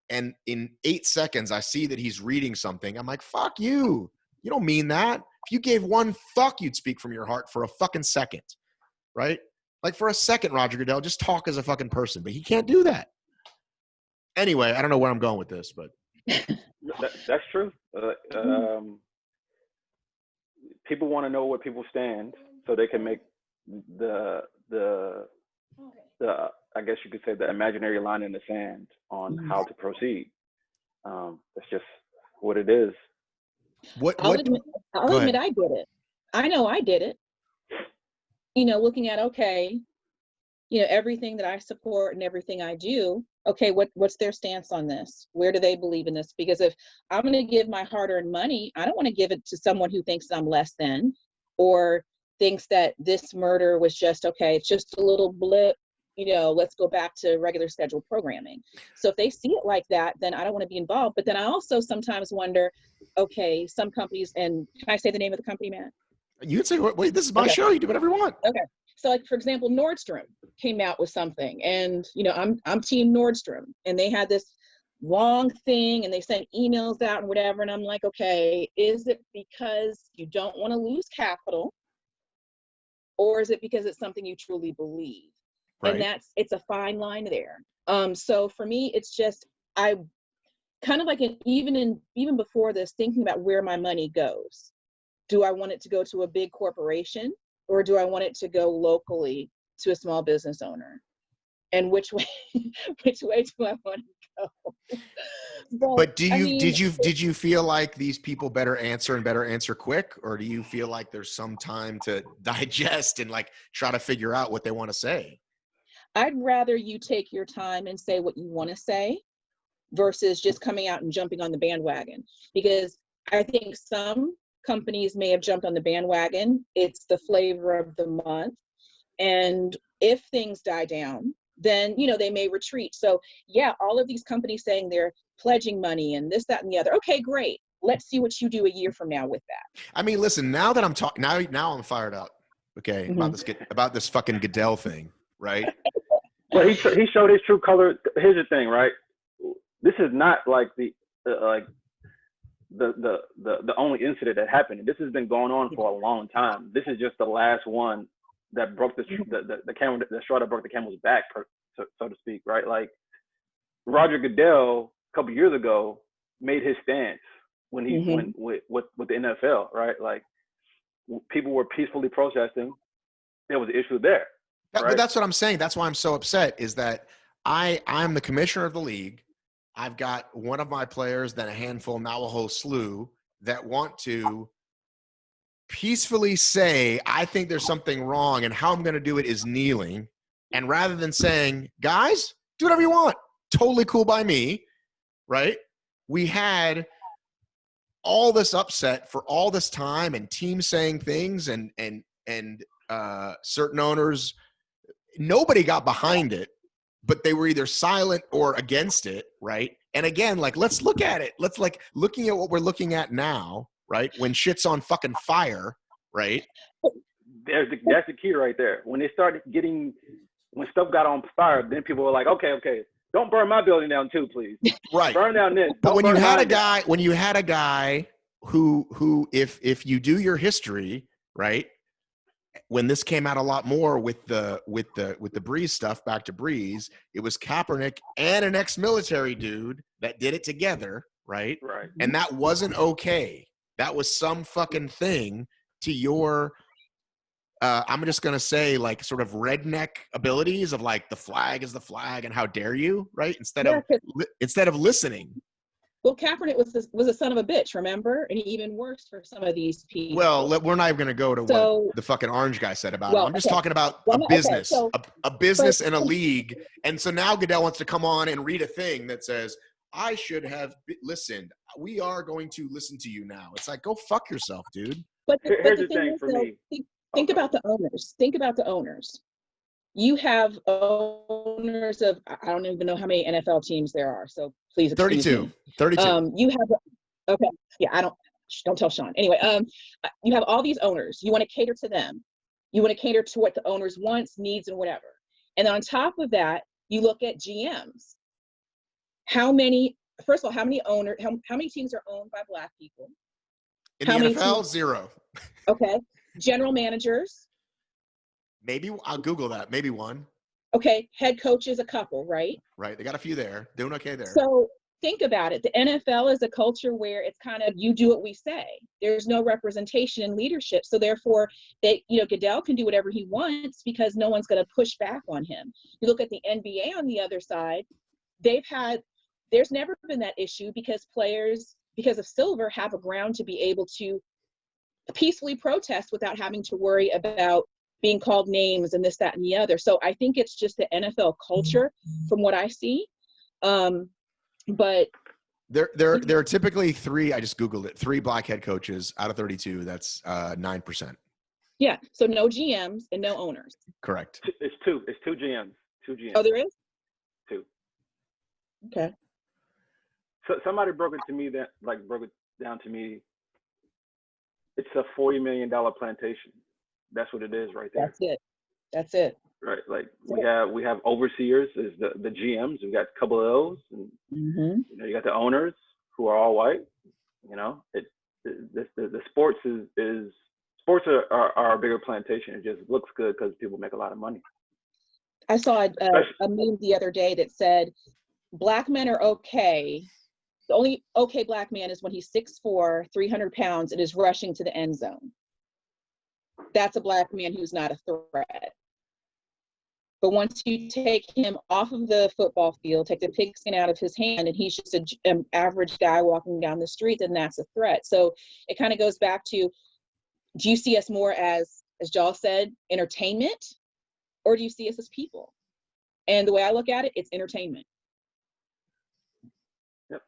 And in 8 seconds, I see that he's reading something. I'm like, fuck you. You don't mean that. If you gave one fuck, you'd speak from your heart for a fucking second, right? Like, for a second, Roger Goodell, just talk as a fucking person, but he can't do that. Anyway, I don't know where I'm going with this, but. That's true. People want to know where people stand so they can make the I guess you could say the imaginary line in the sand on how to proceed. That's just what it is. I'll admit I did it. I know I did it. Looking at, okay, everything that I support and everything I do, okay, what's their stance on this? Where do they believe in this? Because if I'm going to give my hard-earned money, I don't want to give it to someone who thinks I'm less than, or thinks that this murder was just, okay, it's just a little blip, let's go back to regular scheduled programming. So if they see it like that, then I don't want to be involved. But then I also sometimes wonder, okay, some companies, and can I say the name of the company, Matt? You would say, wait, this is my show. You do whatever you want. Okay. So, like, for example, Nordstrom came out with something, and I'm Team Nordstrom, and they had this wrong thing and they send emails out and whatever. And I'm like, okay, is it because you don't want to lose capital? Or is it because it's something you truly believe? Right. And it's a fine line there. So for me, it's just, I kind of like even before this, thinking about where my money goes. Do I want it to go to a big corporation, or do I want it to go locally to a small business owner? And which way do I want to go? But did you feel like these people better answer quick, or do you feel like there's some time to digest and like try to figure out what they want to say? I'd rather you take your time and say what you want to say versus just coming out and jumping on the bandwagon, because I think some companies may have jumped on the bandwagon. It's the flavor of the month. And if things die down, then, they may retreat. So yeah, all of these companies saying they're pledging money and this, that, and the other. Okay, great. Let's see what you do a year from now with that. I mean, listen, now that I'm talking, now I'm fired up. Okay. About this fucking Goodell thing. Right. Well, he showed his true color. Here's the thing, right? This is not like the only incident that happened. This has been going on for a long time. This is just the last one that broke the camel, the straw that broke the camel's back, so to speak, right? Like Roger Goodell a couple years ago made his stance when he went with the NFL, right? Like people were peacefully protesting. There was an issue there. Right? But that's what I'm saying. That's why I'm so upset is that I'm the commissioner of the league. I've got one of my players, then a handful, now a whole slew that want to peacefully say, I think there's something wrong, and how I'm going to do it is kneeling. And rather than saying, guys, do whatever you want, totally cool by me, right? We had all this upset for all this time and teams saying things and certain owners, nobody got behind it, but they were either silent or against it, right? And again, like, let's look at it. Let's like looking at what we're looking at now, right? When shit's on fucking fire, right? That's the key right there. When they started when stuff got on fire, then people were like, okay, don't burn my building down too, please. Right. Burn down this. But when you had a guy who if you do your history, right? When this came out a lot more with the Breeze stuff, back to Breeze, it was Kaepernick and an ex-military dude that did it together, right? Right. And that wasn't okay. That was some fucking thing to your I'm just gonna say like sort of redneck abilities of like the flag is the flag and how dare you, right? Instead of listening. Well, Kaepernick was a son of a bitch, remember? And even worse for some of these people. Well, we're not even going to go to what the fucking orange guy said about it. I'm just talking about a business, a business and a league. And so now Goodell wants to come on and read a thing that says, I should have listened. We are going to listen to you now. It's like, go fuck yourself, dude. But here's the thing for me. Think about the owners. Think about the owners. You have owners of, I don't even know how many NFL teams there are. So please excuse 32. me. 32. You have, okay. Yeah, don't tell Sean. Anyway, you have all these owners. You want to cater to them. You want to cater to what the owners wants, needs, and whatever. And on top of that, you look at GMs. First of all, how many teams are owned by Black people? In the NFL, 0. Okay. General managers. Maybe I'll Google that. Maybe 1. Okay. Head coaches, a couple, right? Right. They got a few there. Doing okay there. So think about it. The NFL is a culture where it's kind of, you do what we say. There's no representation in leadership. So therefore, Goodell can do whatever he wants because no one's going to push back on him. You look at the NBA on the other side, there's never been that issue because players, because of silver, have a ground to be able to peacefully protest without having to worry about being called names and this, that, and the other. So I think it's just the NFL culture from what I see. But there are typically 3, I just Googled it, 3 Black head coaches out of 32. That's 9%. Yeah. So no GMs and no owners. Correct. It's 2 GMs. 2 GMs. Oh, there is? 2. Okay. So somebody broke it down to me. It's a $40 million plantation. That's what it is right there. That's it. right? Like we have overseers is the GMs. We got a couple of those, and you know, you got the owners who are all white. You know, the sports is sports are a bigger plantation. It just looks good because people make a lot of money. I saw a meme the other day that said, Black men are okay. The only okay Black man is when he's 6'4", 300 pounds, and is rushing to the end zone. That's a Black man who's not a threat. But once you take him off of the football field, take the pigskin out of his hand, and he's just an average guy walking down the street, then that's a threat. So it kind of goes back to, do you see us more as Joll said, entertainment, or do you see us as people? And the way I look at it, it's entertainment. Yep,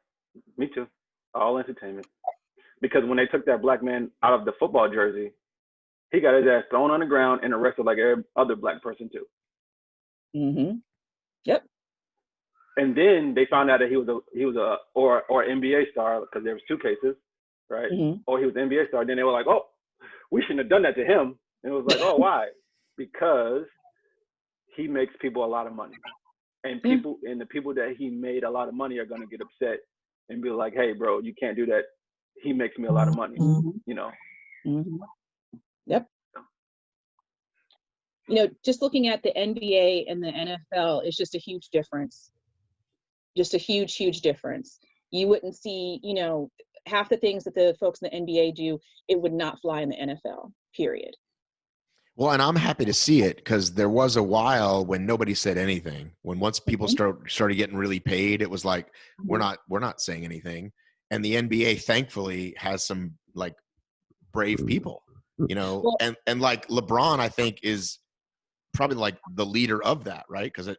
me too. All entertainment. Because when they took that Black man out of the football jersey, he got his ass thrown on the ground and arrested like every other Black person too. Yep. And then they found out that he was an NBA star, because there was two cases, right? Or he was an NBA star. Then they were like, oh, we shouldn't have done that to him. And it was like, oh, why? Because he makes people a lot of money, and the people that he made a lot of money are going to get upset and be like, hey, bro, you can't do that. He makes me a lot of money, you know? Yep. You know, just looking at the NBA and the NFL is just a huge difference. Just a huge, huge difference. You wouldn't see, you know, half the things that the folks in the NBA do, it would not fly in the NFL, period. Well, and I'm happy to see it, because there was a while when nobody said anything. When once people started getting really paid, it was like, we're not saying anything. And the NBA, thankfully, has some like brave people, you know, well, and like LeBron, I think, is probably like the leader of that, right? Because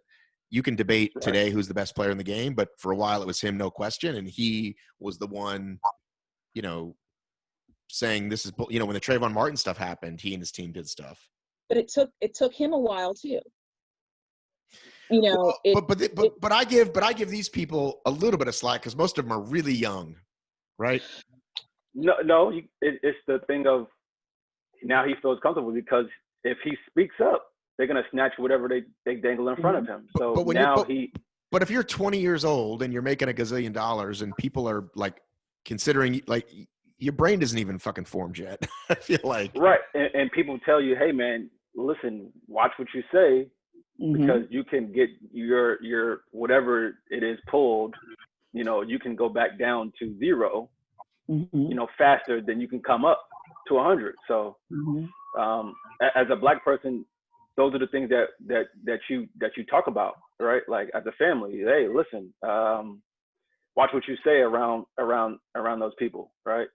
you can debate today who's the best player in the game, but for a while it was him, no question. And he was the one, you know, saying this is, you know, when the Trayvon Martin stuff happened, he and his team did stuff. But it took him a while too. You know, well, but I give these people a little bit of slack, because most of them are really young, right? No, it's the thing of, now he feels comfortable, because if he speaks up, they're gonna snatch whatever they dangle in front of him. So but if you're 20 years old and you're making $1 gazillion and people are like considering, like, your brain isn't even fucking formed yet. I feel like. Right, and people tell you, hey man, listen, watch what you say, because you can get your whatever it is pulled, you know, you can go back down to 0, you know, faster than you can come up to 100. So as a Black person, those are the things that you talk about, right? Like, as a family, hey, listen, watch what you say around those people, right?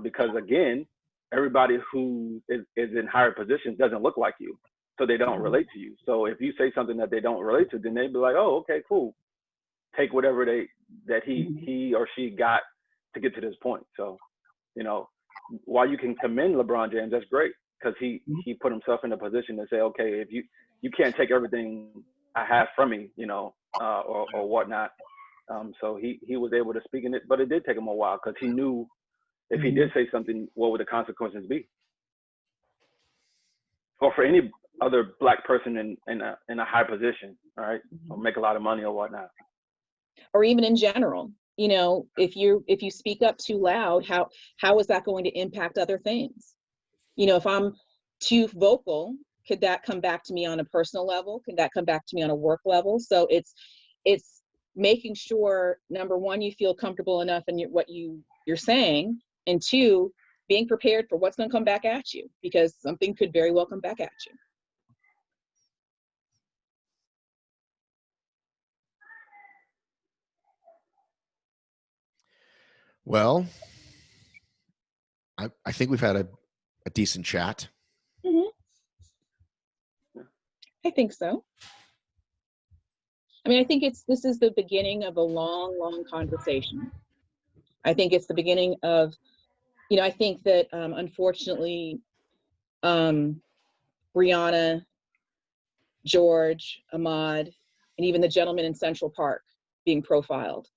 Because again, everybody who is in higher positions doesn't look like you, so they don't relate to you. So if you say something that they don't relate to, then they'd be like, oh, okay, cool. Take whatever that he or she got to get to this point. So, you know, while you can commend LeBron James, that's great, because he put himself in a position to say, okay, if you can't take everything I have from me, you know, or whatnot. So he was able to speak in it, but it did take him a while, because he knew if he did say something, what would the consequences be? Or for any other Black person in a high position, all right, or make a lot of money or whatnot. Or even in general, you know, if you speak up too loud, how is that going to impact other things? You know, if I'm too vocal, could that come back to me on a personal level? Could that come back to me on a work level? So it's making sure, number one, you feel comfortable enough in what you're saying, and 2, being prepared for what's going to come back at you, because something could very well come back at you. Well, I think we've had a decent chat. I think so. I mean, I think this is the beginning of a long, long conversation. I think it's the beginning of, you know, I think that unfortunately, Brianna, George, Ahmaud, and even the gentleman in Central Park being profiled.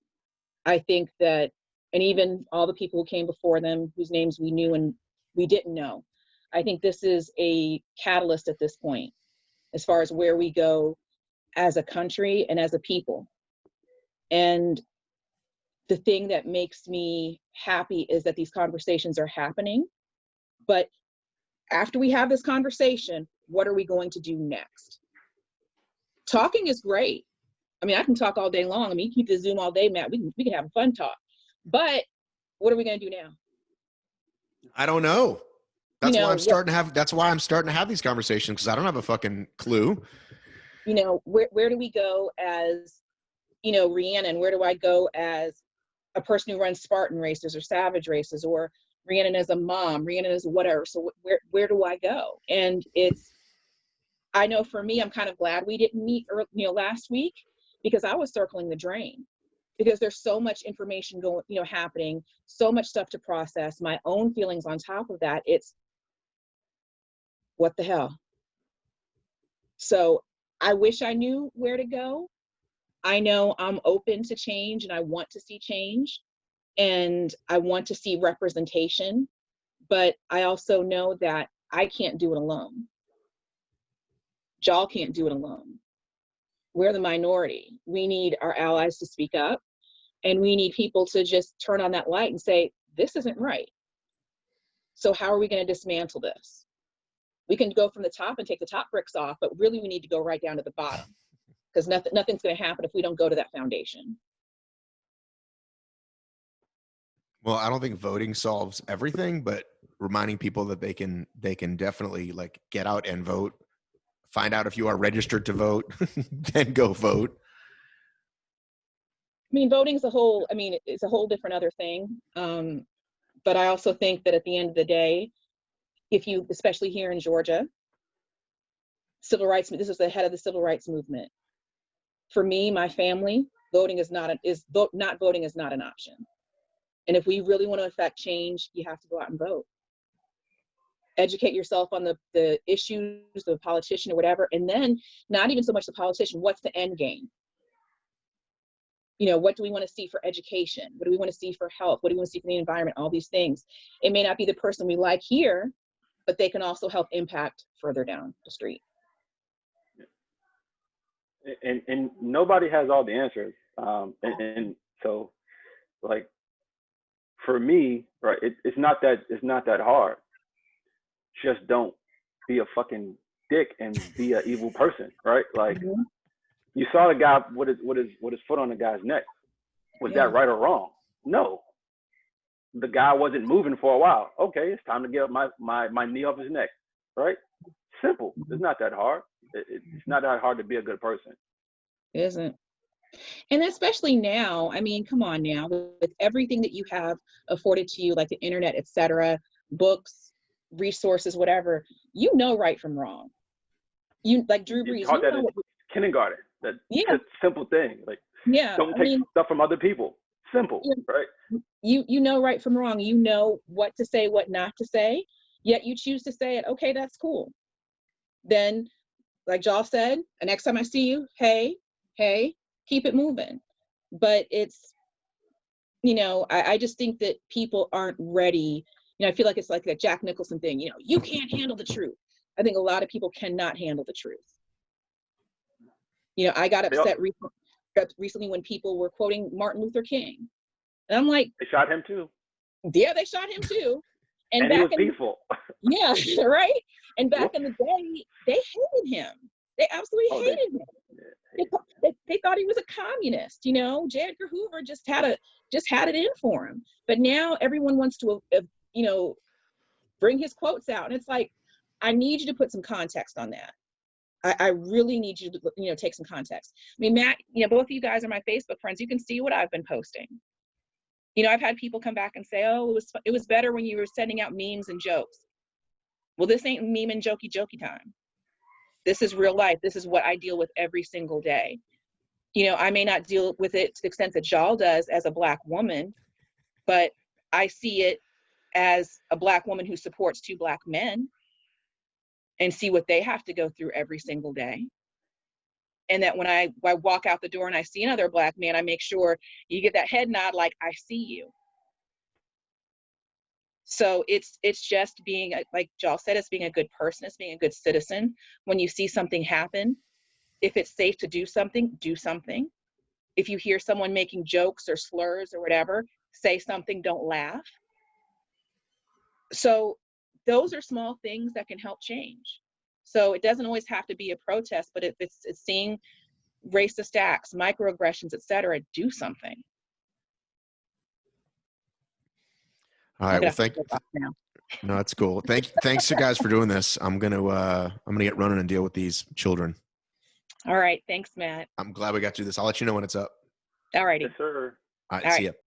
I think that, and even all the people who came before them, whose names we knew and we didn't know, I think this is a catalyst at this point. as far as where we go as a country and as a people. And the thing that makes me happy is that these conversations are happening. But after we have this conversation, what are we going to do next? Talking is great. I mean, I can talk all day long. I mean, you keep the Zoom all day, Matt. We can have a fun talk. But what are we going to do now? I don't know. That's why that's why I'm starting to have these conversations, because I don't have a fucking clue. You know, where do we go as, you know, Rhiannon? Where do I go as a person who runs Spartan races or Savage races, or Rhiannon as a mom, Rhiannon as whatever? So where do I go? And I know for me, I'm kind of glad we didn't meet last week, because I was circling the drain, because there's so much information going, happening, so much stuff to process, my own feelings on top of that. It's what the hell? So I wish I knew where to go. I know I'm open to change, and I want to see change, and I want to see representation, but I also know that I can't do it alone. Joll can't do it alone. We're the minority. We need our allies to speak up, and we need people to just turn on that light and say, this isn't right. So how are we going to dismantle this? We can go from the top and take the top bricks off, but really we need to go right down to the bottom, because nothing's going to happen if we don't go to that foundation. Well, I don't think voting solves everything, but reminding people that they can definitely like get out and vote, find out if you are registered to vote, then go vote. I mean, voting is it's a whole different other thing. But I also think that at the end of the day, especially here in Georgia, civil rights, this is the head of the civil rights movement. For me, my family, not voting is not an option. And if we really want to affect change, you have to go out and vote. Educate yourself on the issues, the politician or whatever, and then not even so much the politician, what's the end game? What do we want to see for education? What do we want to see for health? What do we want to see for the environment? All these things. It may not be the person we like here, but they can also help impact further down the street. And nobody has all the answers. And so, like, for me, right, it's not that hard. Just don't be a fucking dick and be an evil person, right? Like, you saw the guy with his foot on the guy's neck. Was that right or wrong? No. The guy wasn't moving for a while. Okay, it's time to get my knee off his neck, right? Simple. It's not that hard. It's not that hard to be a good person. It isn't. And especially now, I mean, come on now, with everything that you have afforded to you, like the internet, etc., books, resources, whatever, right from wrong. You, like Drew Brees, taught that in kindergarten. That's a simple thing. Like, don't take stuff from other people. Simple, right? You know right from wrong. You know what to say, what not to say, yet you choose to say it. Okay, that's cool. Then, like Joll said, the next time I see you, hey, keep it moving. But it's, I just think that people aren't ready. I feel like it's like that Jack Nicholson thing, you can't handle the truth. I think a lot of people cannot handle the truth. I got upset recently when people were quoting Martin Luther King. And I'm like, they shot him too. Yeah, they shot him too. And he was peaceful. Yeah, right? And back in the day, they hated him. They absolutely hated him. They thought he was a communist. J. Edgar Hoover just had it in for him. But now everyone wants to, bring his quotes out. And it's like, I need you to put some context on that. I really need you to, take some context. I mean, Matt, both of you guys are my Facebook friends. You can see what I've been posting. I've had people come back and say, oh, it was better when you were sending out memes and jokes. Well, this ain't meme and jokey time. This is real life. This is what I deal with every single day. I may not deal with it to the extent that Joll does as a Black woman, but I see it as a Black woman who supports two Black men and see what they have to go through every single day. And that when I walk out the door and I see another Black man, I make sure you get that head nod like, I see you. So it's just being like Joll said, it's being a good person, it's being a good citizen. When you see something happen, if it's safe to do something, do something. If you hear someone making jokes or slurs or whatever, say something, don't laugh. So those are small things that can help change. So it doesn't always have to be a protest, but if it's seeing racist acts, microaggressions, etc., do something. All I'll right. get Well, off the soapbox now. no, that's cool. Thanks you guys for doing this. I'm gonna get running and deal with these children. All right. Thanks, Matt. I'm glad we got to do this. I'll let you know when it's up. All righty. Yes, sir. All right. All See right. ya.